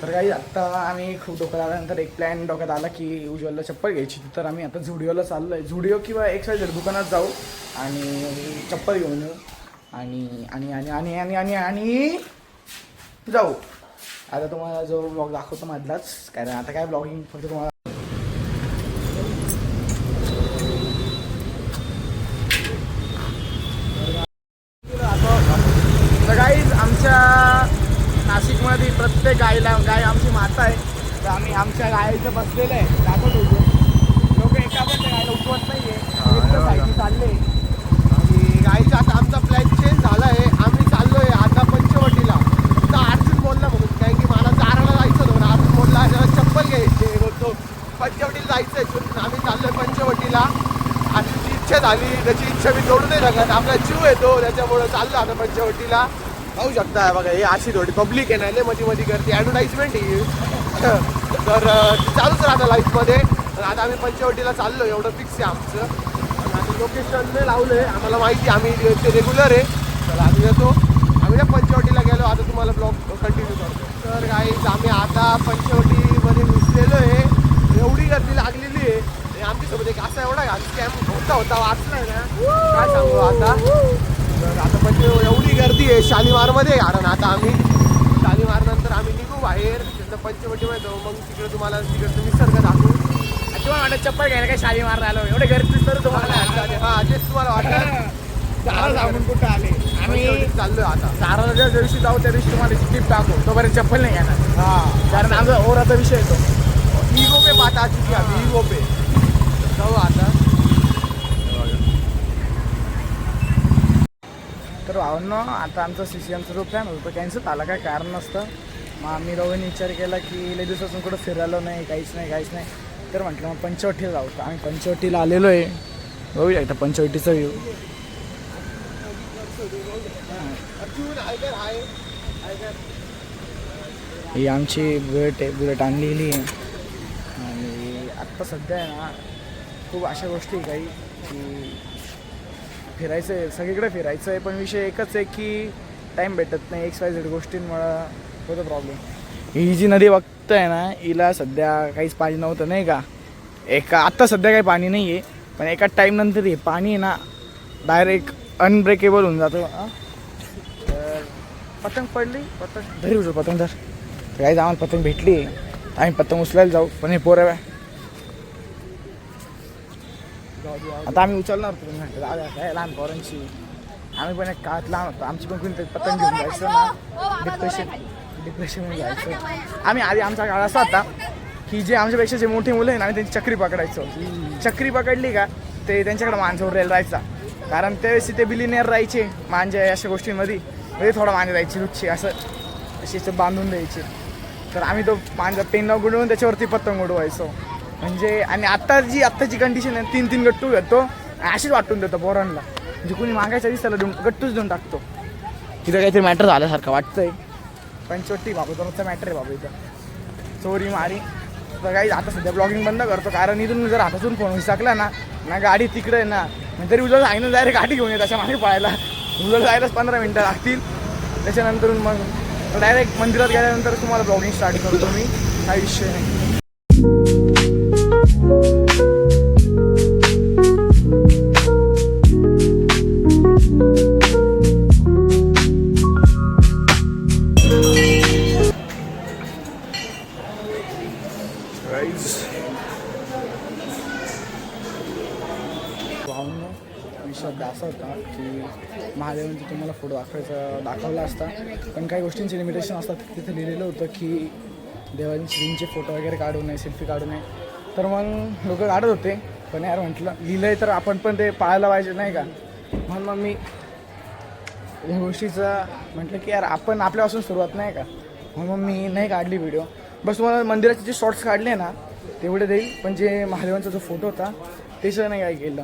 तर काही आत्ता आम्ही खूप डोक्यात आल्यानंतर एक प्लॅन डोक्यात आला की उज्ज्वलला चप्पल घ्यायची. तर आम्ही आता झुडिओला चाललो आहे. झुडिओ किंवा XYZ दुकानात जाऊ आणि चप्पल घेऊन येऊ आणि आणि आणि आणि आणि आणि आणि जाऊ. आता तुम्हाला जो ब्लॉग दाखवतो मधलाच, कारण आता काय ब्लॉगिंग फक्त तुम्हाला गाईज आमच्या नाशिकमध्ये प्रत्येक गाय आमची माता आहे. तर आम्ही आमच्या गायीचं बसलेलं आहे दाखवत होतो. लोक एका पण त्या गायला उठवत नाही आहे, चालले. आणि गाईचा आता आमचा प्लॅन चेंज झाला आहे. आम्ही चाललो आहे आता पंचवटीला. तर अर्जुन बोलला म्हणून काय की मला चाराला जायचं होतं. अर्जुन बोलला त्याला चप्पल घ्यायची बोलतो पंचवटीला जायचं आहे. आम्ही चाललो आहे पंचवटीला. आणि इच्छा झाली, त्याची इच्छा मी जोडू नाही शकत. आपला जीव येतो त्याच्यामुळं चाललो आता पंचवटीला. पाहू शकता बघा, हे अशी थोडी पब्लिक आहे ना, लय मध्ये करते ॲडव्हर्टाईजमेंट ही. तर चालूच राहतं लाईफमध्ये. तर आता आम्ही पंचवटीला चाललो, एवढं फिक्स आहे आमचं. आणि लोकेशन नाही लावलं आहे, आम्हाला माहिती आम्ही ते रेग्युलर आहे. तर आम्ही येतो, आम्ही त्या पंचवटीला गेलो. आता तुम्हाला ब्लॉग कंटिन्यू करतो. तर गाईज आम्ही आता पंचवटीमध्ये घुसलेलो आहे. एवढी गर्दी लागलेली आहे. आमच्यासोबत एक असा एवढा स्कॅम होता वाचलाय ना, काय सांगू आता. तर आता म्हणजे एवढी गर्दी आहे शालीमारमध्ये. कारण आता आम्ही शालीमार नंतर आम्ही निघू बाहेर, तिथं पंचवटीमध्ये जाऊ. मग तिकडे तुम्हाला तिकडचं निसर्ग दाखवू. तुम्हाला वाटत चप्पल घ्यायला काय शालीमार आलो, एवढे गर्दी तर तुम्हाला हा तेच तुम्हाला वाटतं. चारा जाऊन कुठं आले आम्ही. चाललोय आता चाराला ज्या दिवशी जाऊ त्या दिवशी तुम्हाला टिप टाकू, तोपर्यंत चप्पल नाही घेणार. हा, कारण आमचा ओराचा विषय येतो. इगो पे बात आ चुकी आहे, इगो पे. जाऊ आता. तर भावनो आता आमचा CCMचा जो प्लॅन होता कॅन्सल आला, काय कारण नसतं. मग आम्ही दोघांनी विचार केला की लय दिवसापासून कुठं फिरायलो नाही, काहीच नाही. तर म्हटलं मग पंचवटीला जाऊ. तर आम्ही पंचवटीला आलेलो आहे. बघूया एकदा पंचवटीचा व्ह्यू. ही आमची बुलेट आणलेली आहे. आणि आत्ता सध्या आहे ना खूप अशा गोष्टी काही की फिरायचं आहे, सगळीकडे फिरायचं आहे. पण विषय एकच आहे की टाईम भेटत नाही. XYZ गोष्टींमुळं होतो प्रॉब्लेम. ही जी नदी बघतोय ना, हिला सध्या काहीच पाणी नव्हतं नाही का. आत्ता सध्या काही पाणी नाही आहे, पण एका टाईमनंतर हे पाणी आहे ना डायरेक्ट अनब्रेकेबल होऊन जातं. तर पतंग पडली, पतंग धरी उचल, पतंग धर. काहीच आम्हाला पतंग भेटली, आम्ही पतंग उचलायला जाऊ. पण हे पोरं आता आम्ही उचलणार होतो. काय लहान पोरांची, आम्ही पण एक काळात लहान होतो. आमची पण कोणतरी पतंग घेऊन जायचं ना, डिप्रेशनमध्ये जायचं. आम्ही आधी आमचा काळ असा होता की जे आमच्यापेक्षा जे मोठे मुलं आहे ना, आम्ही त्यांची चक्री पकडायचो. चक्री पकडली का ते त्यांच्याकडे मांजर उरलेला राहायचा. कारण त्यावेळेस ते बिलिनियर राहायचे मांजे अशा गोष्टींमध्ये. म्हणजे थोडा मांजा द्यायची रुची असं अशी बांधून द्यायचे. तर आम्ही तो मांजा पेनला गुडवून त्याच्यावरती पतंग उडवायचो. म्हणजे आणि आत्ताची कंडिशन आहे, 3 गट्टू घेतो अशीच वाटून देतो पोरांना. म्हणजे कुणी मागायच्या दिसायला गट्टूच देऊन टाकतो. तिथं काहीतरी मॅटर झाल्यासारखं वाटतंय. पंचवटी बाबू तुमचा मॅटर आहे बाबू इथं. चोरी मारी. तर काही आता सध्या ब्लॉगिंग बंद करतो, कारण इथून जर हातातून फोन विचारला ना गाडी तिकडे आहे ना, तरी उजळ सांगितलं डायरेक्ट गाडी घेऊन येत अशा मागे पळायला. उजळ जायलाच 15 मिनटं लागतील. त्याच्यानंतर मग डायरेक्ट मंदिरात गेल्यानंतर तुम्हाला ब्लॉगिंग स्टार्ट करतो मी, काही विषय नाही. शब्द असा होता की महादेवांचा तुम्हाला फोटो दाखवला असता, पण काही गोष्टींचे लिमिटेशन असतात. तिथे लिहिलेलं होतं की देवांचे फोटो वगैरे काढू नये, सेल्फी काढू नये. तर मग लोक काढत होते, पण यार म्हटलं लिहिलं आहे तर आपण पण ते पाळायला पाहिजे नाही का. म्हणून मग मी या गोष्टीचं म्हटलं की यार आपण आपल्यापासून सुरुवात नाही का. म्हणून मी नाही काढली व्हिडिओ. बस तुम्हाला मंदिराचे जे शॉर्ट्स काढले ना तेवढे देईल, पण जे महादेवांचा जो फोटो होता त्याचं नाही काय केलं.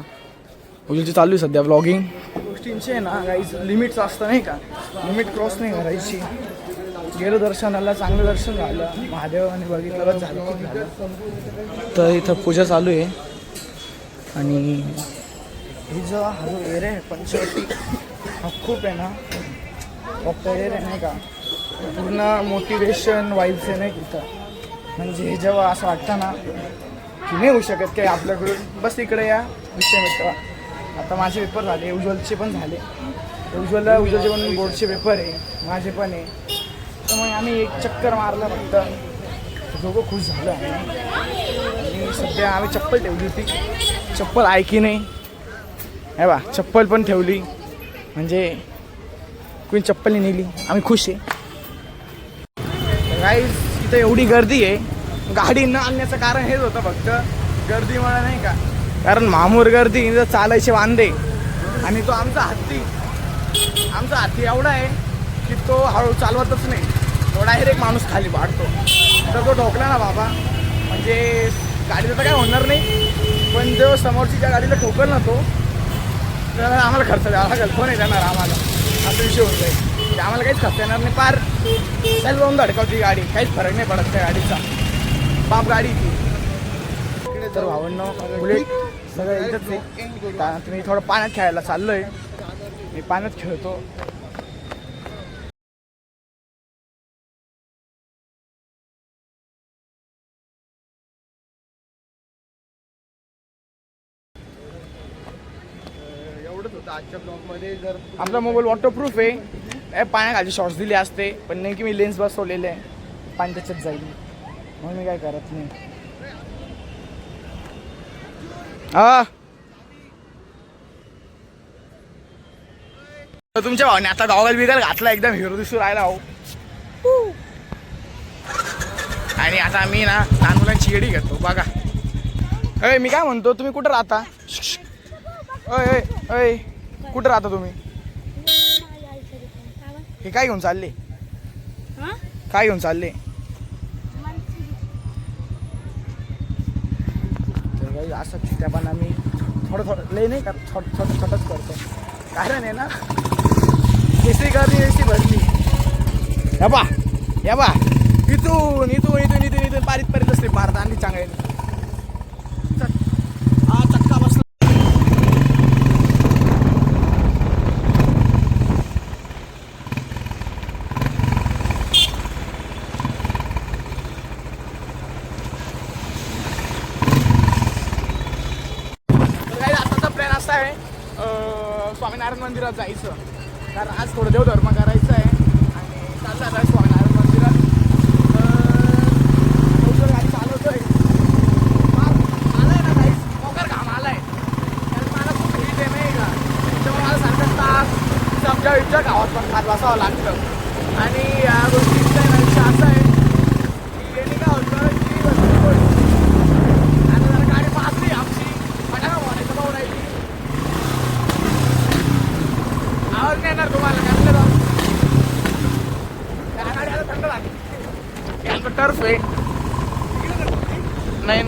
उद्याची चालू आहे सध्या व्लॉगिंग. गोष्टींचे ना काहीच लिमिट्स असतं नाही का, लिमिट क्रॉस नाही करायची. गेलो दर्शनाला, चांगलं दर्शन झालं, महादेवाने बघितलं झालं. तर इथं पूजा चालू आहे. आणि ही जो हा एरिया आहे पंचवटी, हा खूप आहे ना प्रॉपर एरिया नाही का. पूर्ण मोटिवेशन वाईब्स आहे नाही तिथं. म्हणजे जेव्हा असं वाटतं ना की नाही होऊ शकत काय आपल्याकडून, बस इकडे या विषय मिटवा. आता माझे पेपर झाले, उज्ज्वलचे पण झाले. उज्ज्वलचे पण बोर्डचे पेपर आहे, माझे पण आहे. तर मग आम्ही एक चक्कर मारला फक्त, दोघं खुश झालं. आणि सध्या आम्ही चप्पल ठेवली होती, चप्पल ऐकी नाही हे बा, चप्पल पण ठेवली. म्हणजे कोणी चप्पल नाही नेली, आम्ही खुश आहे. गाईज इथं एवढी गर्दी आहे, गाडी न आणण्याचं कारण हेच होतं फक्त गर्दीमुळे नाही का. कारण मामूर गर्दी इथं चालायचे वांदे. आणि तो आमचा हत्ती एवढा आहे की तो हळू चालवतच नाही, तो डायरेक्ट माणूस खाली पाडतो. तर तो ठोकला ना बाबा, म्हणजे गाडीचं तर काय होणार नाही, पण जो समोरची ज्या गाडीला ठोकल ना तो, तर आम्हाला खर्च द्यावा लागेल. कोण देणार आम्हाला, असा विषय होत आहे. आम्हाला काहीच खर्च येणार नाही, पार त्याला जाऊन धडकावती गाडी, काहीच फरक नाही पडत त्या गाडीचा. बाप गाडी ती. तर भावांनो बुलेट सगळं इथंच आहे. तुम्ही थोडं पाण्यात खेळायला चाललो आहे, मी पाण्यात खेळतो. एवढंच होतं आजच्या ब्लॉगमध्ये. जर आपला मोबाईल वॉटरप्रूफ आहे, पाण्याखाली शॉर्ट्स दिले असते, पण नेमकी मी लेन्स बसवलेले आहे, पाणी त्याच्यात जाईल म्हणून मी काय करत नाही. तुमच्या भावाने आता गॉगल बिगल घातला, एकदम हिरो दिसू राहिला हो. आणि आता मी ना लहान मुलांची येडी घेतो बघा. अय मी काय म्हणतो, तुम्ही कुठं राहता? अय अय कुठं राहता तुम्ही? हे काय घेऊन चालले, काय घेऊन चालले? असं चित्यापण आम्ही थोडं लय नाही का, छोटंच करतो. कारण आहे ना एसी गर्दी, एसी भरली. या बा इथून पारीत असते भारत आणि चांगले. हा चक्का बसला. असा आहे स्वामीनारायण मंदिरात जायचं, कारण आज थोडं देवधर्म करायचं आहे आणि चाललं आहे स्वामीनारायण मंदिरात. गाडी चालवतोय, आलाय ना काही मोकर घाम आलाय, कारण मला खूप हिट आहे नाही का. त्याच्यामुळे मला सारखं तास आमच्या इथच्या गावात पण खात बसावं लागतं. आणि या गोष्टीचा विषय असा आहे की यांनी काय होतं की आता जरा गाडी पाहतली आमची फटाका बोलायचं भाऊ नाही, आवाज नाही येणार तुम्हाला. काय जाऊ त्या गाडीला थंड लागली, टर्फ आहे. नाही